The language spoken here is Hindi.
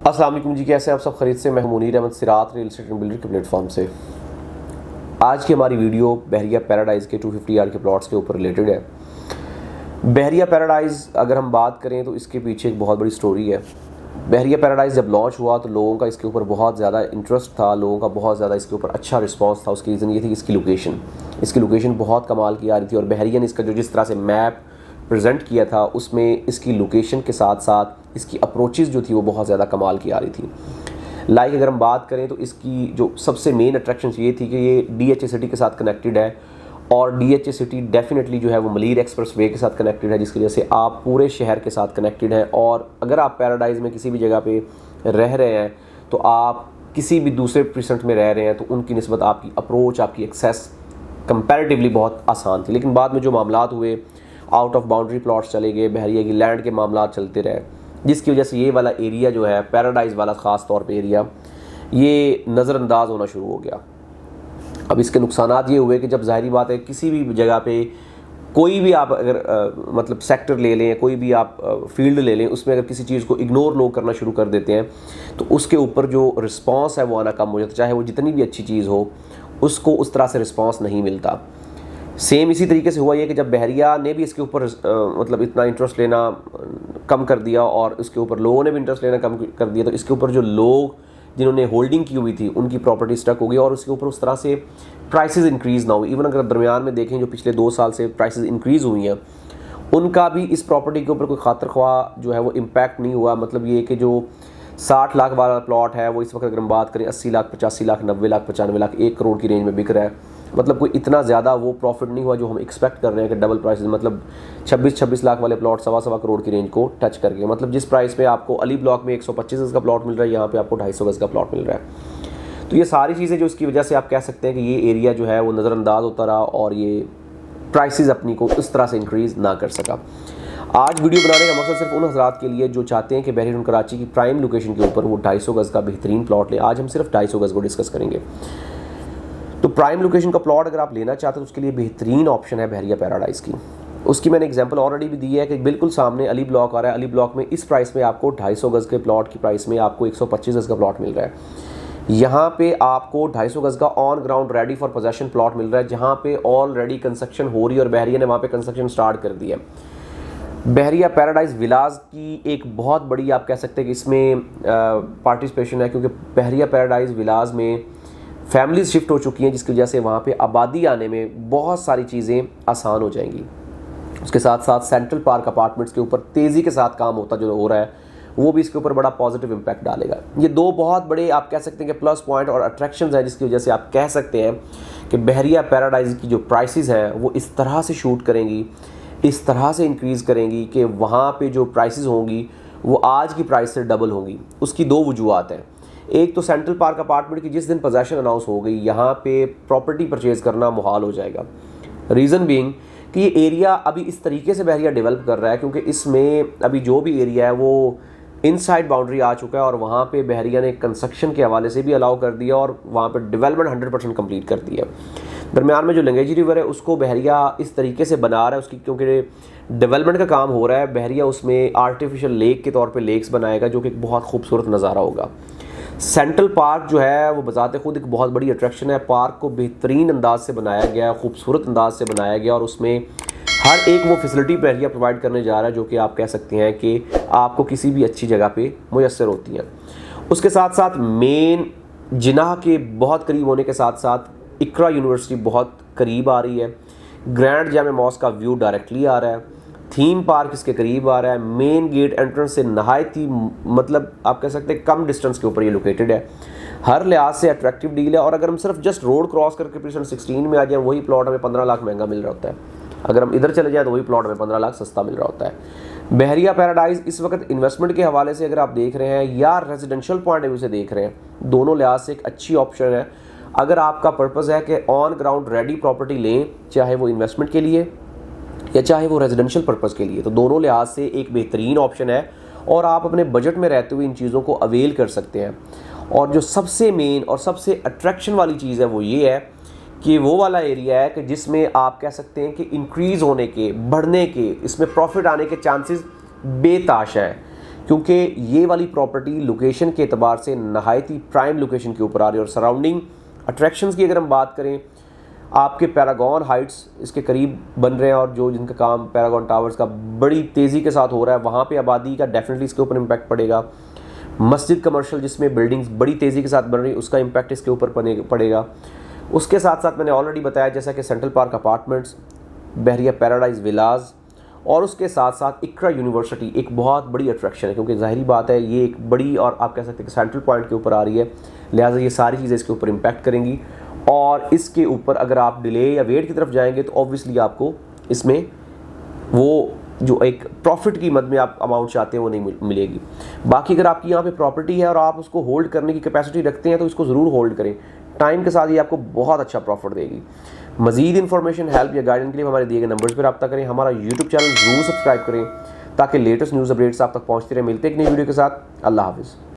अस्सलाम वालेकुम जी, कैसे हैं आप सब? खरीद से मैं मुनीर अहमद सिरात रियल एस्टेट एंड बिल्डर के प्लेटफॉर्म से। आज की हमारी वीडियो बहरिया पैराडाइज़ के 250 यार्ड के प्लॉट्स के ऊपर रिलेटेड है। बहरिया पैराडाइज़ अगर हम बात करें तो इसके पीछे एक बहुत बड़ी स्टोरी है। बहरिया पैराडाइज़ जब लॉन्च हुआ तो लोगों का इसके ऊपर बहुत ज़्यादा इंटरेस्ट था, लोगों का बहुत ज़्यादा इसके ऊपर अच्छा रिस्पॉन्स था। उसकी रीज़न ये थी कि इसकी लोकेशन बहुत कमाल की आ रही थी और बहरिया ने इसका जो जिस तरह से मैप प्रेजेंट किया था उसमें इसकी लोकेशन के साथ साथ इसकी अप्रोचेस जो थी वो बहुत ज़्यादा कमाल की आ रही थी। अगर हम बात करें तो इसकी जो सबसे मेन अट्रैक्शन ये थी कि ये DHA सिटी के साथ कनेक्टेड है और DHA सिटी डेफिनेटली जो है वो मलीर एक्सप्रेस वे के साथ कनेक्टेड है, जिसकी वजह से आप पूरे शहर के साथ कनेक्टेड हैं। और अगर आप पैराडाइज़ में किसी भी जगह पे रह रहे हैं तो आप किसी भी दूसरे प्रीसेंट में रह रहे हैं तो उनकी निस्बत आपकी अप्रोच, आपकी एक्सेस कंपैरेटिवली बहुत आसान थी। लेकिन बाद में जो मामलात हुए, आउट ऑफ बाउंड्री प्लॉट्स चले गए, बहरिया की लैंड के मामला चलते रहे, जिसकी वजह से ये वाला एरिया जो है पैराडाइज़ वाला ख़ास तौर पे एरिया ये नज़रअंदाज होना शुरू हो गया। अब इसके नुकसानात ये हुए कि जब ज़ाहिरी बात है किसी भी जगह पे कोई भी आप अगर मतलब सेक्टर ले लें, कोई भी आप फील्ड ले लें, उसमें अगर किसी चीज़ को इग्नोर लोग करना शुरू कर देते हैं तो उसके ऊपर जो रिस्पॉन्स है वो आना कम हो जाता है। चाहे वो जितनी भी अच्छी चीज़ हो उसको उस तरह से रिस्पॉन्स नहीं मिलता। सेम इसी तरीके से हुआ ये कि जब बहरिया ने भी इसके ऊपर मतलब इतना इंटरेस्ट लेना कम कर दिया और इसके ऊपर लोगों ने भी इंटरेस्ट लेना कम कर दिया, तो इसके ऊपर जो लोग जिन्होंने होल्डिंग की हुई थी उनकी प्रॉपर्टी स्टक हो गई और उसके ऊपर उस तरह से प्राइसेस इंक्रीज़ ना हुई। इवन अगर दरमियान में देखें जो पिछले 2 साल से प्राइसेस इंक्रीज़ हुई हैं उनका भी इस प्रॉपर्टी के ऊपर कोई खातर ख्वाह जो है वो इम्पैक्ट नहीं हुआ। मतलब ये कि जो 60 लाख वाला प्लॉट है वो इस वक्त अगर हम बात करें 80 लाख, 85 लाख, 90 लाख, 95 लाख, 1 करोड़ की रेंज में बिक रहा है। मतलब कोई इतना ज़्यादा वो प्रॉफिट नहीं हुआ जो हम एक्सपेक्ट कर रहे हैं कि डबल प्राइस, मतलब 26 लाख वाले प्लॉट 1.25 करोड़ की रेंज को टच करके, मतलब जिस प्राइस पे आपको अली ब्लॉक में 125 गज़ का प्लॉट मिल रहा है, यहाँ पे आपको 250 गज़ का प्लॉट मिल रहा है। तो ये सारी चीज़ें जो इसकी वजह से आप कह सकते हैं कि ये एरिया जो है वो नज़रअंदाज होता रहा और ये प्राइसेस अपनी को इस तरह से इंक्रीज़ ना कर सका। आज वीडियो बनाने का मकसद सिर्फ उन हज़रात के लिए जो चाहते हैं कि बहरीन कराची की प्राइम लोकेशन के ऊपर वो 250 गज़ का बेहतरीन प्लॉट ले। आज हम सिर्फ 250 गज़ को डिस्कस करेंगे। तो प्राइम लोकेशन का प्लॉट अगर आप लेना चाहते हैं तो उसके लिए बेहतरीन ऑप्शन है बहरिया पैराडाइज़ की। उसकी मैंने एग्जांपल ऑलरेडी भी दी है कि बिल्कुल सामने अली ब्लॉक आ रहा है। अली ब्लॉक में इस प्राइस में आपको 250 गज़ के प्लॉट की प्राइस में आपको 125 गज़ का प्लॉट मिल रहा है। यहाँ पे आपको 250 गज़ का on ground ready for possession plot मिल रहा है, जहाँ पे ऑलरेडी कंस्ट्रक्शन हो रही है और बहरिया ने वहाँ पे कंस्ट्रक्शन स्टार्ट कर दिया है। बहरिया पैराडाइज़ विलाज की एक बहुत बड़ी आप कह सकते हैं कि इसमें पार्टिसिपेशन है, क्योंकि बहरिया पैराडाइज़ विलाज में फैमिलीज शिफ्ट हो चुकी हैं, जिसकी वजह से वहाँ पे आबादी आने में बहुत सारी चीज़ें आसान हो जाएंगी। उसके साथ साथ सेंट्रल पार्क अपार्टमेंट्स के ऊपर तेज़ी के साथ काम होता जो हो रहा है वो भी इसके ऊपर बड़ा पॉजिटिव इम्पैक्ट डालेगा। ये 2 बहुत बड़े आप कह सकते हैं कि प्लस पॉइंट और अट्रैक्शंस हैं, जिसकी वजह से आप कह सकते हैं कि बहरिया पैराडाइज़ की जो प्राइसेस हैं वो इस तरह से शूट करेंगी, इस तरह से इंक्रीज़ करेंगी कि वहाँ पे जो प्राइसेस होंगी वो आज की प्राइस से डबल होंगी। उसकी 2 वजूहत हैं। एक तो सेंट्रल पार्क अपार्टमेंट की जिस दिन पोजेशन अनाउंस हो गई यहाँ पे प्रॉपर्टी परचेज़ करना मुहाल हो जाएगा। रीज़न बीइंग कि ये एरिया अभी इस तरीके से बहरिया डेवलप कर रहा है क्योंकि इसमें अभी जो भी एरिया है वो इनसाइड बाउंड्री आ चुका है और वहाँ पे बहरिया ने कंस्ट्रक्शन के हवाले से भी अलाउ कर दिया और वहाँ पे डेवलपमेंट 100% कंप्लीट कर दिया। दरमियान में जो लंगेजी रिवर है उसको बहरिया इस तरीके से बना रहा है, उसकी क्योंकि डेवलपमेंट का काम हो रहा है, बहरिया उसमें आर्टिफिशियल लेक के तौर पे लेक्स बनाएगा जो कि एक बहुत खूबसूरत नज़ारा होगा। सेंट्रल पार्क जो है वो बजाते खुद एक बहुत बड़ी अट्रैक्शन है। पार्क को बेहतरीन अंदाज से बनाया गया, खूबसूरत अंदाज से बनाया गया और उसमें हर एक वो फैसिलिटी बहरिया प्रोवाइड करने जा रहा है जो कि आप कह सकते हैं कि आपको किसी भी अच्छी जगह पे मुयस्सर होती हैं। उसके साथ साथ मेन जिनाह के बहुत करीब होने के साथ साथ इकरा यूनिवर्सिटी बहुत करीब आ रही है। ग्रैंड जामे मॉस्क का व्यू डायरेक्टली आ रहा है। थीम पार्क इसके करीब आ रहा है। मेन गेट एंट्रेंस से नहायत ही मतलब आप कह सकते हैं कम डिस्टेंस के ऊपर ये लोकेटेड है। हर लिहाज से अट्रैक्टिव डील है और अगर हम सिर्फ जस्ट रोड क्रॉस करके प्रीसेंट 16 में आ जाए वही प्लॉट हमें 15 लाख महंगा मिल रहा होता है। अगर हम इधर चले जाए तो वही प्लॉट में 15 लाख सस्ता मिल रहा होता है। बहरिया पैराडाइज़ इस वक्त इन्वेस्टमेंट के हवाले से अगर आप देख रहे हैं या रेजिडेंशियल पॉइंट ऑफ व्यू से देख रहे हैं, दोनों लिहाज से एक अच्छी ऑप्शन है। अगर आपका पर्पज़ है कि ऑन ग्राउंड रेडी प्रॉपर्टी लें, चाहे वो इन्वेस्टमेंट के लिए या चाहे वो रेजिडेंशियल पर्पज़ के लिए, तो दोनों लिहाज से एक बेहतरीन ऑप्शन है और आप अपने बजट में रहते हुए इन चीज़ों को अवेल कर सकते हैं। और जो सबसे मेन और सबसे अट्रैक्शन वाली चीज़ है वो ये है कि वो वाला एरिया है कि जिसमें आप कह सकते हैं कि इंक्रीज़ होने के, बढ़ने के, इसमें प्रॉफिट आने के चांसेस बेताश हैं। क्योंकि ये वाली प्रॉपर्टी लोकेशन के अतबार से नहायत ही प्राइम लोकेशन के ऊपर आ रही है। और सराउंडिंग अट्रैक्शंस की अगर हम बात करें, आपके पैरागॉन हाइट्स इसके करीब बन रहे हैं और जो जिनका काम पैरागॉन टावर्स का बड़ी तेज़ी के साथ हो रहा है, वहाँ पे आबादी का डेफिनेटली इसके ऊपर इम्पैक्ट पड़ेगा। मस्जिद कमर्शियल जिसमें बिल्डिंग्स बड़ी तेज़ी के साथ बन रही, उसका इम्पैक्ट इसके ऊपर पड़ेगा। उसके साथ साथ मैंने ऑलरेडी बताया जैसा कि सेंट्रल पार्क अपार्टमेंट्स, बहरिया पैराडाइज विलाज, और उसके साथ साथ इकरा यूनिवर्सिटी एक बहुत बड़ी अट्रैक्शन है, क्योंकि ज़ाहिरी बात है ये एक बड़ी और आप कह सकते हैं कि सेंट्रल पॉइंट के ऊपर आ रही है, लिहाजा ये सारी चीज़ें इसके ऊपर इम्पैक्ट करेंगी। और इसके ऊपर अगर आप डिले या वेट की तरफ जाएंगे तो ऑब्वियसली आपको इसमें वो जो एक प्रॉफिट की मद में आप अमाउंट चाहते हैं वो नहीं मिलेगी। बाकी अगर आपकी यहाँ पे प्रॉपर्टी है और आप उसको होल्ड करने की कैपेसिटी रखते हैं तो इसको ज़रूर होल्ड करें, टाइम के साथ ये आपको बहुत अच्छा प्रॉफिट देगी। मज़ीद इन्फॉर्मेशन, हेल्प या गाइडेंस के लिए हमारे दिए गए नंबर्स पर रब्ता करें। हमारा यूट्यूब चैनल ज़रूर सब्सक्राइब करें ताकि लेटेस्ट न्यूज़ अपडेट्स आप तक पहुँचते रहे। मिलते हैं एक नई वीडियो के साथ। अल्लाह हाफिज़।